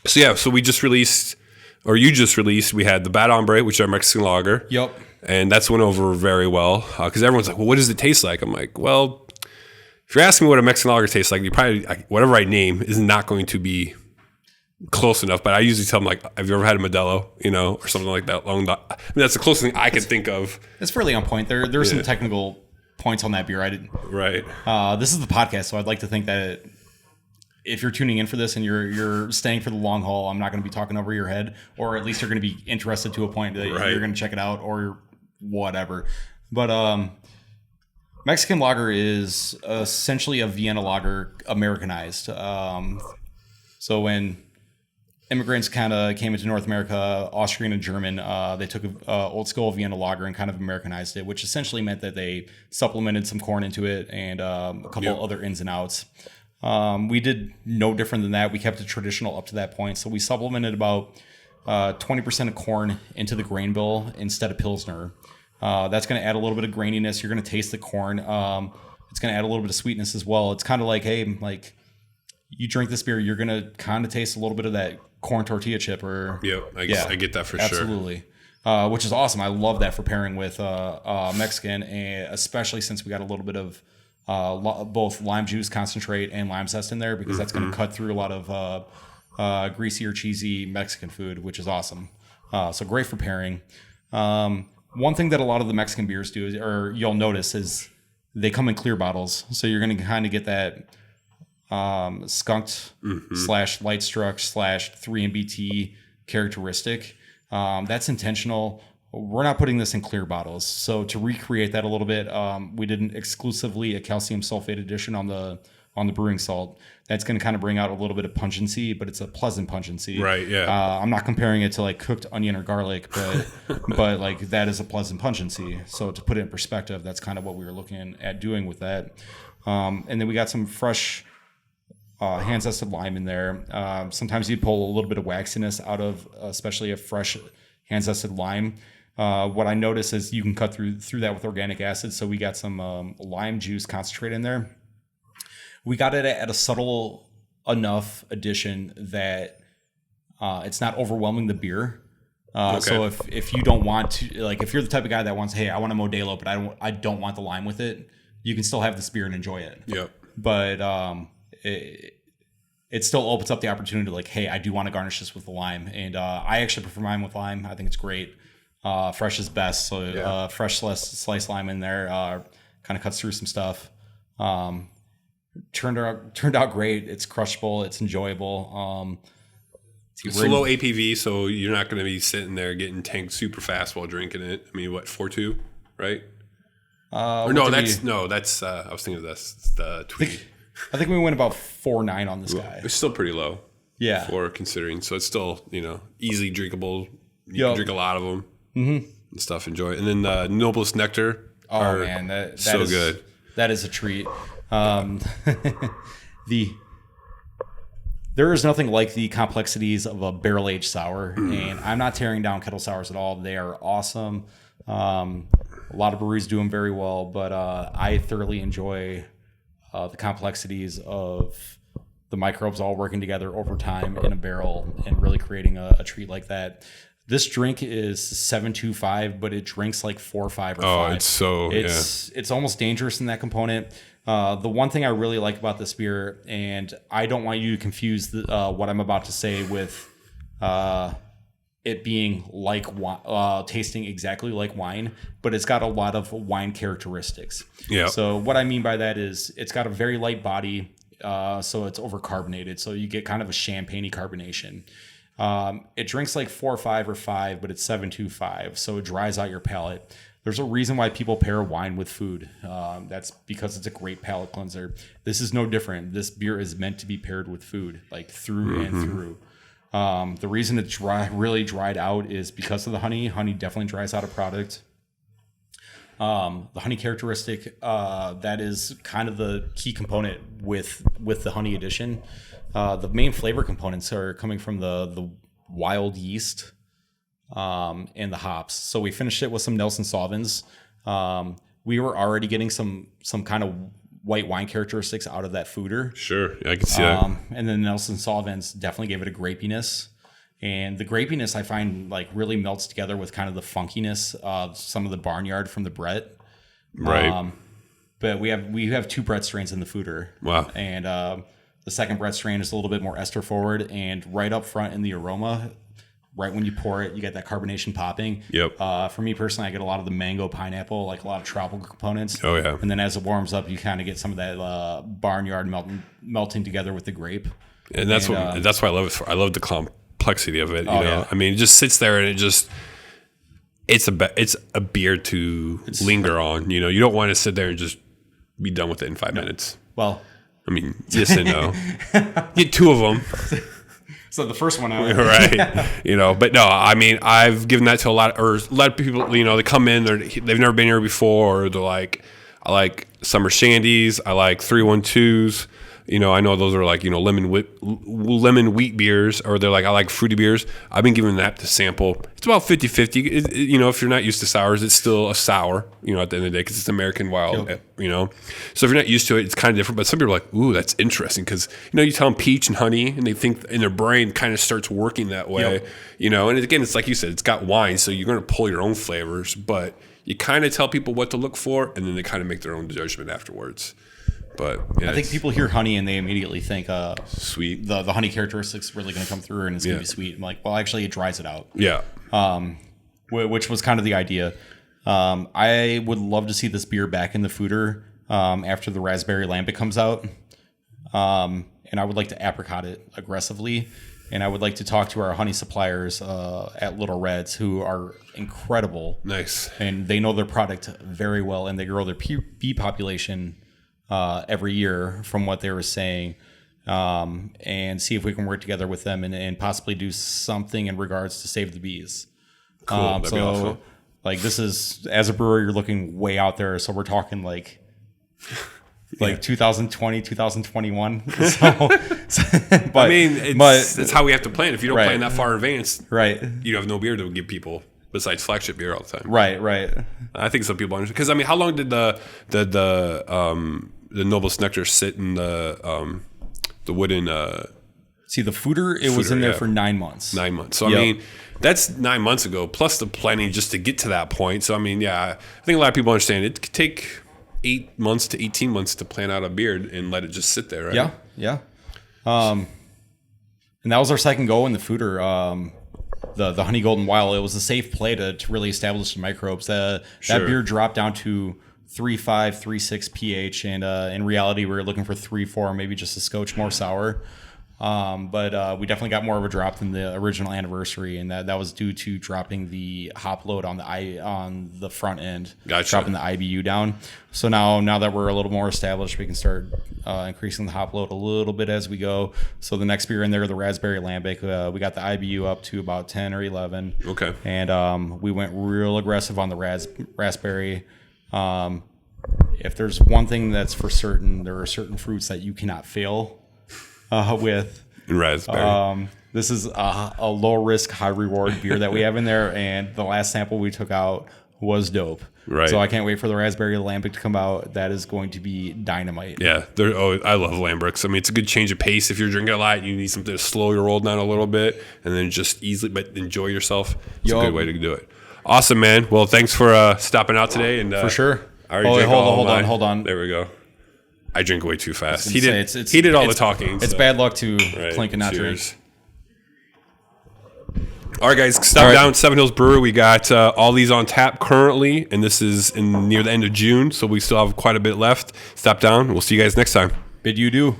So we just released, or you just released, we had the Bad Hombre, which is our Mexican lager. Yep. And that's went over very well because everyone's like, well, what does it taste like? I'm like, well, if you're asking me what a Mexican lager tastes like, you probably, whatever I name is not going to be close enough. But I usually tell them, like, have you ever had a Modelo, or something like that? That's the closest thing I can think of. It's fairly on point. There are some technical points on that beer. I didn't. Right. This is the podcast, so I'd like to think that if you're tuning in for this and you're staying for the long haul, I'm not going to be talking over your head, or at least you're going to be interested to a point that you're going to check it out or whatever. But Mexican lager is essentially a Vienna lager Americanized. So when immigrants kind of came into North America, Austrian and German, they took an old school Vienna lager and kind of Americanized it, which essentially meant that they supplemented some corn into it and a couple other ins and outs. We did no different than that. We kept it traditional up to that point. So we supplemented about 20% of corn into the grain bill instead of Pilsner. That's going to add a little bit of graininess. You're going to taste the corn. It's going to add a little bit of sweetness as well. It's kind of like, hey, like you drink this beer, you're going to kind of taste a little bit of that corn tortilla chip. I get that for sure. Absolutely. Which is awesome. I love that for pairing with Mexican, and especially since we got a little bit of both lime juice concentrate and lime zest in there, because that's going to cut through a lot of greasy or cheesy Mexican food, which is awesome. So great for pairing. One thing that a lot of the Mexican beers do, or you'll notice, is they come in clear bottles. So you're going to kind of get that skunked / light struck / 3MBT characteristic. That's intentional. We're not putting this in clear bottles. So to recreate that a little bit, we did exclusively a calcium sulfate addition on the brewing salt. That's going to kind of bring out a little bit of pungency, but it's a pleasant pungency. Right, yeah. I'm not comparing it to like cooked onion or garlic, but like that is a pleasant pungency. So to put it in perspective, that's kind of what we were looking at doing with that. And then we got some fresh hand zested lime in there. Sometimes you pull a little bit of waxiness out of especially a fresh hand zested lime. What I noticed is you can cut through that with organic acid. So we got some lime juice concentrate in there. We got it at a subtle enough addition that it's not overwhelming the beer. So if you don't want to, like, if you're the type of guy that wants, hey, I want a Modelo, but I don't want the lime with it, you can still have this beer and enjoy it. Yep. But it still opens up the opportunity to, like, hey, I do want to garnish this with the lime, and I actually prefer mine with lime. I think it's great. Fresh is best, so fresh sliced lime in there kind of cuts through some stuff. Turned out great. It's crushable. It's enjoyable. It's a low APV, so you're not going to be sitting there getting tanked super fast while drinking it. I mean, what, 4.2, right? I was thinking of this. The Tweety. I think we went about 4.9 on this guy. It's still pretty low. Yeah. For considering, so it's still easily drinkable. You can drink a lot of them and stuff. Enjoy it. And then Noblest Nectar. Oh man, that so is good. That is a treat. There is nothing like the complexities of a barrel aged sour, and I'm not tearing down kettle sours at all. They are awesome. A lot of breweries do them very well, but I thoroughly enjoy the complexities of the microbes all working together over time in a barrel and really creating a treat like that. This drink is 7.25, but it drinks like 4, 5, or 5. It's almost dangerous in that component. The one thing I really like about this beer, and I don't want you to confuse what I'm about to say with it being like tasting exactly like wine, but it's got a lot of wine characteristics. Yeah. So what I mean by that is it's got a very light body, so it's overcarbonated, so you get kind of a champagne-y carbonation. It drinks like 4, 5, or 5, but it's 7.25, so it dries out your palate. There's a reason why people pair wine with food. That's because it's a great palate cleanser. This is no different. This beer is meant to be paired with food, like through and through. The reason it's really dried out is because of the honey. Honey definitely dries out a product. The honey characteristic, that is kind of the key component with the honey addition. The main flavor components are coming from the wild yeast and the hops. So we finished it with some Nelson Sauvins. We were already getting some kind of white wine characteristics out of that foeder. Sure, I can see that. And then Nelson Sauvins definitely gave it a grapiness. And the grapiness I find like really melts together with kind of the funkiness of some of the barnyard from the Brett. Right. But we have 2 Brett strains in the foeder. Wow. And the second Brett strain is a little bit more ester forward, and right up front in the aroma, right when you pour it, you get that carbonation popping. Yep. For me personally, I get a lot of the mango, pineapple, like a lot of tropical components. Oh yeah. And then as it warms up, you kind of get some of that barnyard melting together with the grape. And that's why I love it for. I love the complexity of it. You know, yeah. I mean, it just sits there and it's a beer to linger on. You know, you don't want to sit there and just be done with it in 5 minutes. Well, I mean, yes and no. Get 2 of them. So the first one out. Right. You know, but no, I mean, I've given that to a lot of people, you know, they come in, they've never been here before, or they're like, I like summer shandies, I like 312s. You know, I know those are like, you know, lemon wheat beers, or they're like, I like fruity beers. I've been giving that to sample. It's about 50-50. You know, if you're not used to sours, it's still a sour, you know, at the end of the day, because it's American wild, you know. So if you're not used to it, it's kind of different. But some people are like, ooh, that's interesting, because, you know, you tell them peach and honey, and they think in their brain kind of starts working that way, you know. And again, it's like you said, it's got wine, so you're going to pull your own flavors, but you kind of tell people what to look for, and then they kind of make their own judgment afterwards. But yeah, I think people hear honey and they immediately think sweet. The honey characteristics really going to come through and it's going to be sweet. I'm like, well, actually, it dries it out. Yeah. Which was kind of the idea. I would love to see this beer back in the foeder after the raspberry lambic comes out, and I would like to apricot it aggressively. And I would like to talk to our honey suppliers at Little Reds, who are incredible. Nice. And they know their product very well, and they grow their bee population every year, from what they were saying, and see if we can work together with them and possibly do something in regards to save the bees. Cool. That'd be awesome. Like, this is, as a brewer, you're looking way out there. So we're talking like 2020, 2021. But, I mean, it's how we have to plan. If you don't plan that far in advance, right, you have no beer to give people besides flagship beer all the time. Right. I think some people understand, because I mean, how long did the Noblest Nectar sit in the wooden? See, the foeder, it was in there for 9 months. 9 months. So I mean, that's 9 months ago, plus the planning just to get to that point. So I mean, yeah, I think a lot of people understand it could take 8 months to 18 months to plan out a beer and let it just sit there, right? Yeah. And that was our second go in the foeder. The Honey Golden Wild, it was a safe play to really establish the microbes. That beer dropped down to 3.5, 3.6 pH, and in reality, we were looking for 3.4, maybe just a scotch more sour. But we definitely got more of a drop than the original anniversary, and that was due to dropping the hop load on the front end, dropping the IBU down. So now that we're a little more established, we can start increasing the hop load a little bit as we go. So the next beer in there, the Raspberry Lambic, we got the IBU up to about 10 or 11. Okay. And we went real aggressive on the raspberry. If there's one thing that's for certain, there are certain fruits that you cannot fail with. Raspberry. This is a low risk, high reward beer that we have in there, and the last sample we took out was dope. Right. So I can't wait for the Raspberry Lambic to come out. That is going to be dynamite. Yeah. I love Lambics. I mean, it's a good change of pace. If you're drinking a lot, you need something to slow your roll down a little bit, and then just easily, but enjoy yourself. It's a good way to do it. Awesome, man. Well, thanks for stopping out today. And for sure. I already Hold on. There we go. I drink way too fast. He did all the talking. It's bad luck to clink and not drink. All right, guys, stop down at Seven Hills Brewery. We got all these on tap currently, and this is near the end of June, so we still have quite a bit left. Stop down. We'll see you guys next time. Bid you do.